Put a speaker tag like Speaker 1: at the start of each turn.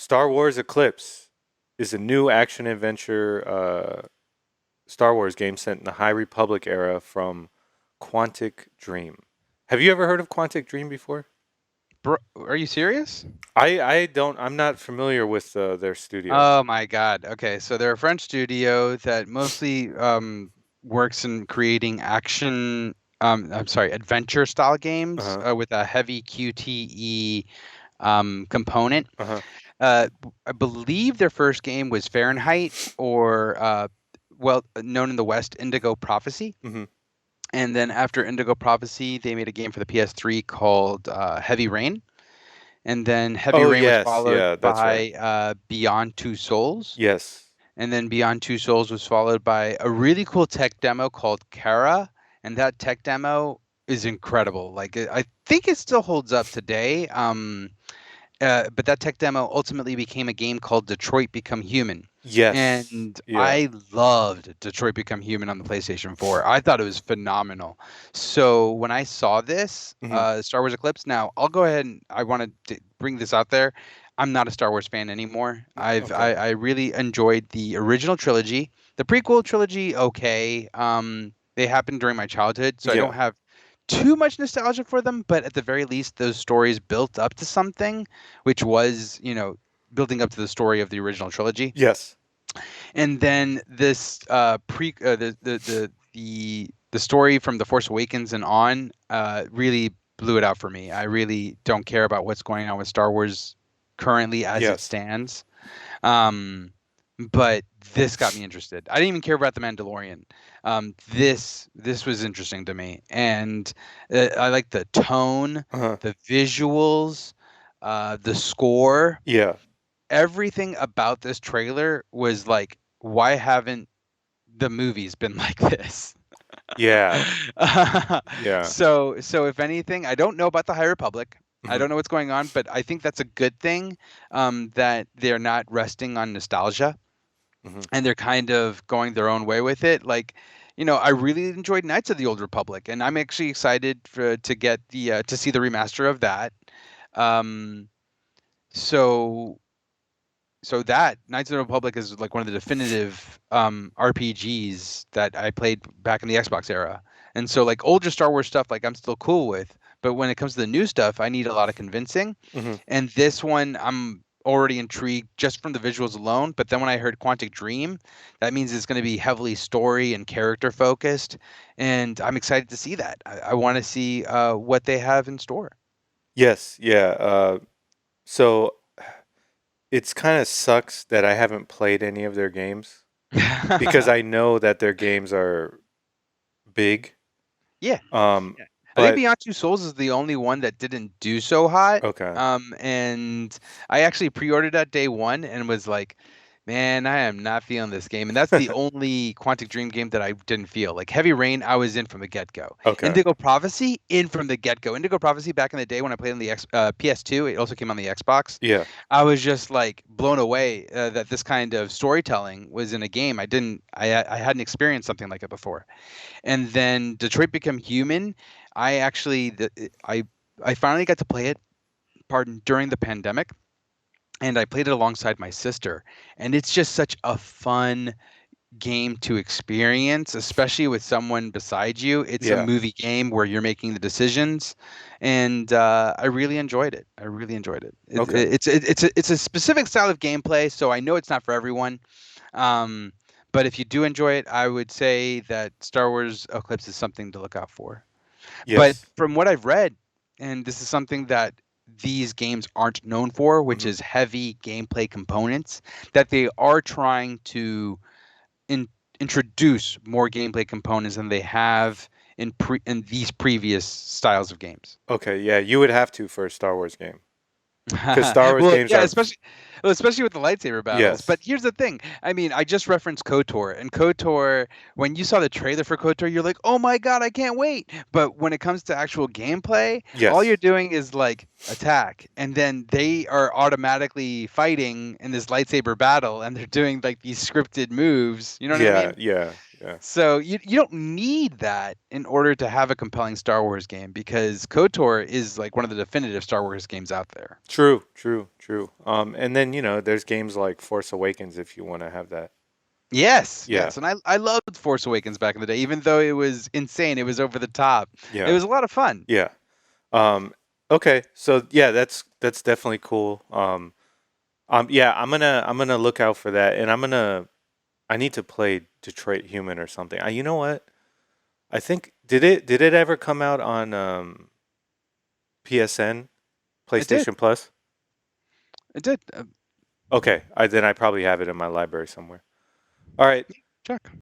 Speaker 1: Star Wars Eclipse is a new action adventure Star Wars game set in the High Republic era from Quantic Dream. Have you ever heard of Quantic Dream before?
Speaker 2: Bro, are you serious?
Speaker 1: I don't. I'm not familiar with their studio.
Speaker 2: Oh my God. Okay, so they're a French studio that mostly works in creating action, I'm sorry, adventure style
Speaker 1: Uh
Speaker 2: games
Speaker 1: huh.
Speaker 2: with a heavy QTE component.
Speaker 1: Uh huh.
Speaker 2: I believe their first game was Fahrenheit, or well, known in the West, Indigo Prophecy.
Speaker 1: Hmm.
Speaker 2: And then after Indigo Prophecy, they made a game for the PS3 called Heavy Rain. And then Heavy
Speaker 1: Oh
Speaker 2: Rain was
Speaker 1: yes,
Speaker 2: followed
Speaker 1: yeah, that's right.
Speaker 2: by Beyond Two Souls.
Speaker 1: Yes.
Speaker 2: And then Beyond Two Souls was followed by a really cool tech demo called Kara. And that tech demo is incredible. Like, I think it still holds up today. But that tech demo ultimately became a game called Detroit Become Human.
Speaker 1: Yes.
Speaker 2: And
Speaker 1: Yeah.
Speaker 2: I loved Detroit Become Human on the PlayStation 4. I thought it was phenomenal. So when I saw this,
Speaker 1: Hmm.
Speaker 2: Star Wars Eclipse, now I'll go ahead and I want to bring this out there. I'm not a Star Wars fan anymore.
Speaker 1: Okay.
Speaker 2: I really enjoyed the original trilogy. The prequel trilogy, okay. They happened during my childhood, so I don't
Speaker 1: Yeah.
Speaker 2: have too much nostalgia for them, but at the very least, those stories built up to something, which was, building up to the story of the original trilogy.
Speaker 1: Yes.
Speaker 2: And then this the story from The Force Awakens and on really blew it out for me. I really don't care about what's going on with Star Wars currently as it
Speaker 1: Yes.
Speaker 2: stands. Um, but this got me interested. I didn't even care about The Mandalorian. This was interesting to me, and I like the tone,
Speaker 1: Uh huh.
Speaker 2: the visuals, the score.
Speaker 1: Yeah.
Speaker 2: Everything about this trailer was like, why haven't the movies been like this?
Speaker 1: Yeah. Yeah.
Speaker 2: So if anything, I don't know about the High Republic. I
Speaker 1: Hmm.
Speaker 2: don't know what's going on, but I think that's a good thing, that they're not resting on nostalgia
Speaker 1: Hmm.
Speaker 2: and they're kind of going their own way with it. Like, I really enjoyed Knights of the Old Republic, and I'm actually excited to get the to see the remaster of that. Um, so that Knights of the Republic is like one of the definitive RPGs that I played back in the Xbox era. And so like older Star Wars stuff, like I'm still cool with, but when it comes to the new stuff, I need a lot of convincing.
Speaker 1: Hmm.
Speaker 2: And this one, I'm already intrigued just from the visuals alone. But then when I heard Quantic Dream, that means it's going to be heavily story and character focused, and I'm excited to see that. I want to see what they have in store.
Speaker 1: Yes. Yeah. So it's kind of sucks that I haven't played any of their games because I know that their games are big.
Speaker 2: Yeah.
Speaker 1: Um,
Speaker 2: Yeah. I think
Speaker 1: but
Speaker 2: Beyond Two Souls is the only one that didn't do so hot.
Speaker 1: okay.
Speaker 2: And I actually pre-ordered that day one and was like, man, I am not feeling this game. And that's the only Quantic Dream game that I didn't feel. Like Heavy Rain, I was in from the get-go.
Speaker 1: Okay.
Speaker 2: Indigo Prophecy, in from the get-go. Indigo Prophecy back in the day when I played on the PS2, it also came on the Xbox.
Speaker 1: Yeah.
Speaker 2: I was just like blown away that this kind of storytelling was in a game. I hadn't experienced something like it before. And then Detroit Become Human, I actually I finally got to play it, pardon, during the pandemic, and I played it alongside my sister, and it's just such a fun game to experience, especially with someone beside you. It's a
Speaker 1: Yeah.
Speaker 2: movie game where you're making the decisions, and I really enjoyed it. I really enjoyed it.
Speaker 1: Okay.
Speaker 2: It's a specific style of gameplay, so I know it's not for everyone. Um, but if you do enjoy it, I would say that Star Wars Eclipse is something to look out for. But
Speaker 1: Yes.
Speaker 2: from what I've read, and this is something that these games aren't known for, which
Speaker 1: Hmm.
Speaker 2: is heavy gameplay components, that they are trying to in, introduce more gameplay components than they have in these previous styles of games.
Speaker 1: Okay. Yeah. You would have to for a Star Wars game because Star Wars
Speaker 2: Well,
Speaker 1: games
Speaker 2: yeah,
Speaker 1: are.
Speaker 2: especially with the lightsaber battles. But
Speaker 1: Yes.
Speaker 2: here's the thing. I mean, I just referenced KOTOR, and KOTOR, when you saw the trailer for KOTOR, you're like, "Oh my God, I can't wait." But when it comes to actual gameplay, all you're
Speaker 1: Yes.
Speaker 2: doing is like attack, and then they are automatically fighting in this lightsaber battle, and they're doing like these scripted moves. You know what I
Speaker 1: Yeah.
Speaker 2: mean?
Speaker 1: Yeah. Yeah.
Speaker 2: So you don't need that in order to have a compelling Star Wars game because KOTOR is like one of the definitive Star Wars games out there.
Speaker 1: True, true, true. And then there's games like Force Awakens if you want to have that.
Speaker 2: Yes,
Speaker 1: Yeah,
Speaker 2: yes, and I loved Force Awakens back in the day, even though it was insane. It was over the top. It
Speaker 1: yeah,
Speaker 2: was a lot of fun.
Speaker 1: yeah. Um, okay, so yeah, that's definitely cool. Yeah, I'm gonna look out for that, and I need to play Detroit Human or something. You know what? I think did it ever come out on PSN,
Speaker 2: It did.
Speaker 1: PlayStation Plus?
Speaker 2: It did.
Speaker 1: Okay, then I probably have it in my library somewhere. All right.
Speaker 2: Check.